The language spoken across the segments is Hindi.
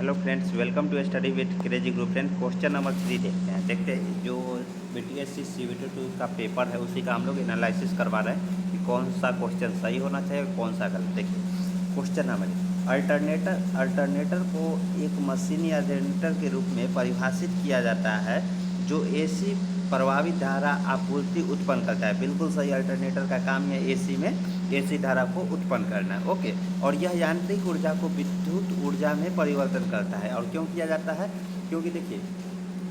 Hello friends, welcome to Study with Crazy Group. Friends, question number 3 देखते हैं जो BTSC CBT 2 का पेपर है उसी का हम लोग एनालिसिस करवा रहे हैं कि कौन सा क्वेश्चन सही होना चाहिए और कौन सा गलत। देखिए क्वेश्चन नंबर 1, अल्टरनेटर को एक मशीन या जनरेटर के रूप में परिभाषित किया जाता है जो AC प्रभावित धारा आपूर्ति उत्पन्न करता है। बिल्कुल सही, अल्टरनेटर का काम है AC में AC धारा को उत्पन्न करना। ओके, और यह यांत्रिक ऊर्जा को विद्युत ऊर्जा में परिवर्तन करता है। और क्यों किया जाता है? क्योंकि देखिए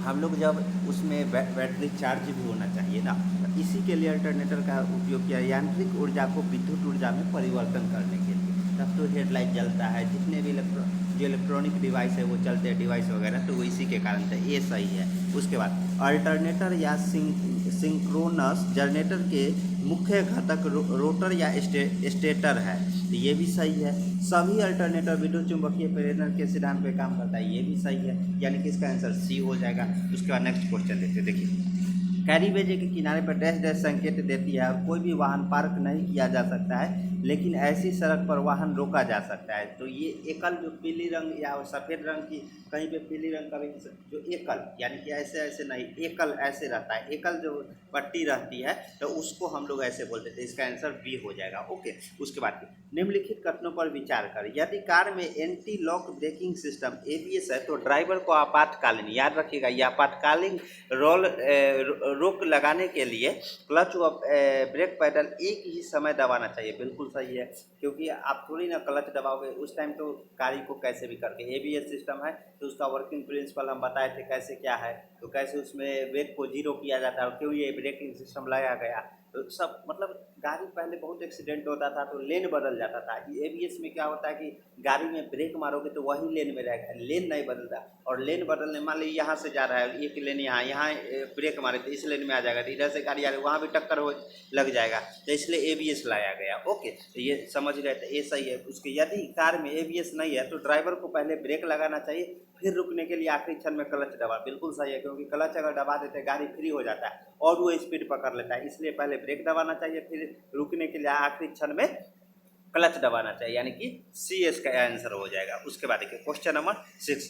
हम लोग जब उसमें बैटरी चार्ज भी होना चाहिए ना, तो इसी के लिए अल्टरनेटर का उपयोग किया, यांत्रिक ऊर्जा को विद्युत ऊर्जा में परिवर्तन करने के लिए। तब तो हेडलाइट जलता है, जितने भी जो इलेक्ट्रॉनिक डिवाइस है वो चलते हैं, डिवाइस वगैरह, तो वो इसी के कारण से ये सही है। उसके बाद अल्टरनेटर या सिंक्रोनस जनरेटर के मुख्य घटक रोटर या स्टेटर है, तो ये भी सही है। सभी अल्टरनेटर विद्युत चुंबकीय प्रेरण के सिद्धांत पे काम करता है, ये भी सही है, यानी कि इसका आंसर सी हो जाएगा। उसके बाद नेक्स्ट क्वेश्चन देखते हैं। देखिए कैरीवेज के किनारे पर डैश डैश संकेत देती है और कोई भी वाहन पार्क नहीं किया जा सकता है, लेकिन ऐसी सड़क पर वाहन रोका जा सकता है। तो ये एकल जो पीली रंग या सफ़ेद रंग की, कहीं पे पीली रंग का भी जो एकल, यानी कि ऐसे ऐसे नहीं, एकल ऐसे रहता है, एकल जो पट्टी रहती है तो उसको हम लोग ऐसे बोलते थे। इसका आंसर बी हो जाएगा। ओके, उसके बाद निम्नलिखित कथनों पर विचार कर। यदि कार में anti lock braking system ABS है तो ड्राइवर को आपातकालीन, याद रखिएगा, ये आपातकालीन रोक लगाने के लिए क्लच व ब्रेक पैडल एक ही समय दबाना चाहिए। बिल्कुल सही है, क्योंकि आप थोड़ी ना क्लच दबाओगे उस टाइम, तो गाड़ी को कैसे भी करके ABS सिस्टम है तो उसका वर्किंग प्रिंसिपल हम बताए थे कैसे क्या है, तो कैसे उसमें ब्रेक को जीरो किया जाता है और क्यों ये ब्रेकिंग सिस्टम लाया गया। तो सब मतलब गाड़ी पहले बहुत एक्सीडेंट होता था तो लेन बदल जाता था। ABS में क्या होता है कि गाड़ी में ब्रेक मारोगे तो वही लेन में रहेगा, लेन नहीं बदलता। और लेन बदलने, मान लीजिए यहाँ से जा रहा है एक लेन, यहाँ ब्रेक मारे तो इस लेन में आ जाएगा, तो इधर से गाड़ी आ रही है वहाँ भी टक्कर हो लग जाएगा, तो इसलिए ABS लाया गया। ओके, तो ये समझ गए, तो ये सही है। उसके यदि कार में ABS नहीं है तो ड्राइवर को पहले ब्रेक लगाना चाहिए, फिर रुकने के लिए आखिरी क्षण में क्लच दबा। बिल्कुल सही है, क्योंकि क्लच अगर दबा देते गाड़ी फ्री हो जाता है और वो स्पीड पकड़ लेता है, इसलिए पहले ब्रेक दबाना चाहिए, फिर रुकने के लिए आखिरी क्षण में क्लच दबाना चाहिए, यानी कि सी इसका आंसर हो जाएगा। उसके बाद देखिए क्वेश्चन नंबर 6,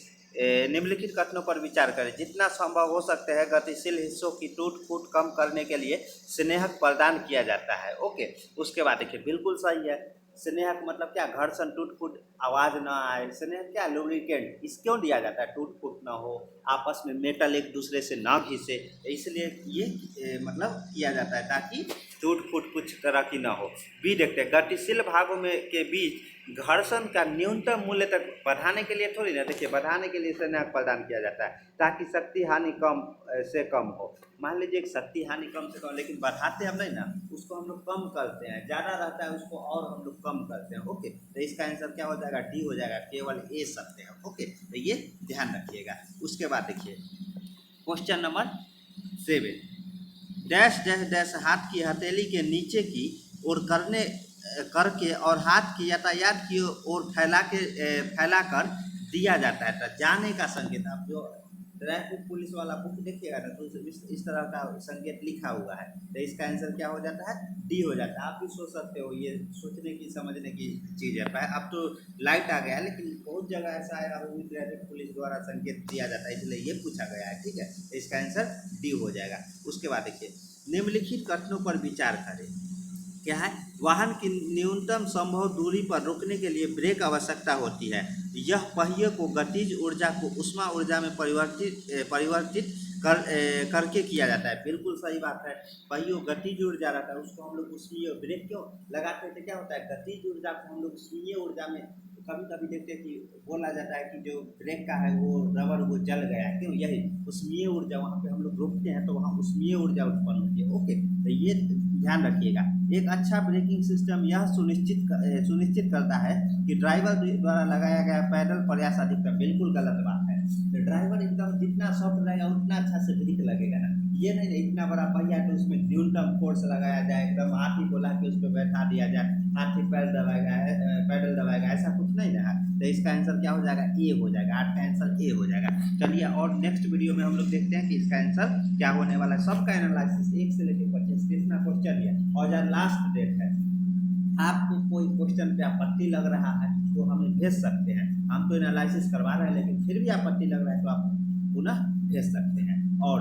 निम्नलिखित कथनों पर विचार करें। जितना संभव हो सकते हैं गतिशील हिस्सों की टूट फूट कम करने के लिए स्नेहक प्रदान किया जाता है। ओके, उसके बाद देखिए बिल्कुल सही है। स्नेहक मतलब क्या? घर्षण, टूट फूट, आवाज़ ना आए। स्नेहक क्या? लुब्रिकेंट। इस क्यों दिया जाता है? टूट फूट ना हो, आपस में मेटल एक दूसरे से ना घिसे, इसलिए ये मतलब किया जाता है ताकि टूट फूट कुछ तरह की ना हो। बी देखते हैं, गतिशील भागों में के बीच घर्षण का न्यूनतम मूल्य तक बढ़ाने के लिए थोड़ी ना, देखिए बढ़ाने के लिए स्नेहक प्रदान किया जाता है ताकि शक्ति हानि कम से कम हो। मान लीजिए एक शक्ति हानि कम से कम, लेकिन बढ़ाते हम नहीं ना, उसको हम लोग कम करते हैं, ज़्यादा रहता है उसको और हम लोग कम करते हैं। ओके, तो इसका आंसर क्या हो जाएगा? डी हो जाएगा, केवल ए सत्य है। ओके, तो ये ध्यान रखिएगा। उसके बाद देखिए question number 7, dash dash dash हाथ की हथेली के नीचे की ओर करके और हाथ की यातायात की ओर फैलाकर दिया जाता है। तो जाने का संकेत, आप जो ट्रैफिक पुलिस वाला बुक देखिएगा ना, तो इस तरह का संकेत लिखा हुआ है, तो इसका आंसर क्या हो जाता है? डी हो जाता है। आप भी सोच सकते हो, ये सोचने की समझने की चीज़ है। अब तो लाइट आ गया है, लेकिन बहुत जगह ऐसा है अभी ट्रैफिक पुलिस द्वारा संकेत दिया जाता है, इसलिए ये पूछा गया है। ठीक है, तो इसका आंसर डी हो जाएगा। उसके बाद देखिए निम्नलिखित कथनों पर विचार करें। क्या है? वाहन की न्यूनतम संभव दूरी पर रुकने के लिए ब्रेक आवश्यकता होती है। यह पहिए को गतिज ऊर्जा को उष्मा ऊर्जा में परिवर्तित करके किया जाता है। बिल्कुल सही बात है, पहियों गतिज ऊर्जा रहता है, उसको हम लोग उष्मीय, ब्रेक क्यों लगाते हैं तो क्या होता है? गतिज ऊर्जा को हम लोग उष्मीय ऊर्जा में, कभी कभी देखते हैं कि बोला जाता है कि जो ब्रेक का है वो रबर वो जल गया है, क्यों? यही उष्मीय ऊर्जा, वहाँ पे हम लोग रोकते हैं तो वहाँ उष्मीय ऊर्जा उत्पन्न होती है। ओके, तो ये ध्यान रखिएगा। एक अच्छा ब्रेकिंग सिस्टम यह सुनिश्चित करता है कि ड्राइवर द्वारा लगाया गया पैडल प्रयास अधिकतम। बिल्कुल गलत बात है, तो ड्राइवर एकदम जितना सॉफ्ट रहेगा उतना अच्छा से ब्रेक लगेगा ना। ये नहीं इतना बड़ा पहिया है तो उसमें न्यूनतम फोर्स लगाया जाए, एकदम हाथी को ला के उस पर बैठा दिया जाए, हाथी पैडल दबाएगा, ऐसा कुछ नहीं रहा। तो इसका आंसर क्या हो जाएगा? ए हो जाएगा। 8 का आंसर ए हो जाएगा। चलिए, और नेक्स्ट वीडियो में हम लोग देखते हैं कि इसका आंसर क्या होने वाला है। सबका एनालिसिस 1 से लेकर 25 कितना क्वेश्चन है और यार लास्ट डेट है। आपको कोई क्वेश्चन पे आपत्ति लग रहा है तो हमें भेज सकते हैं। हम तो एनालिसिस करवा रहे हैं, लेकिन फिर भी आपत्ति लग रहा है तो आप पुनः भेज सकते हैं। और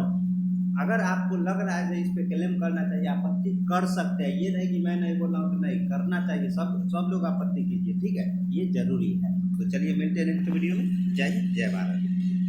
अगर आपको लग रहा है कि इस पे क्लेम करना चाहिए, आपत्ति कर सकते हैं। ये नहीं कि मैं नहीं बोल रहा हूँ तो नहीं करना चाहिए, सब लोग आपत्ति कीजिए, ठीक है, ये जरूरी है। तो चलिए मिलते हैं नेक्स्ट वीडियो में। जय हिंद, जय भारत।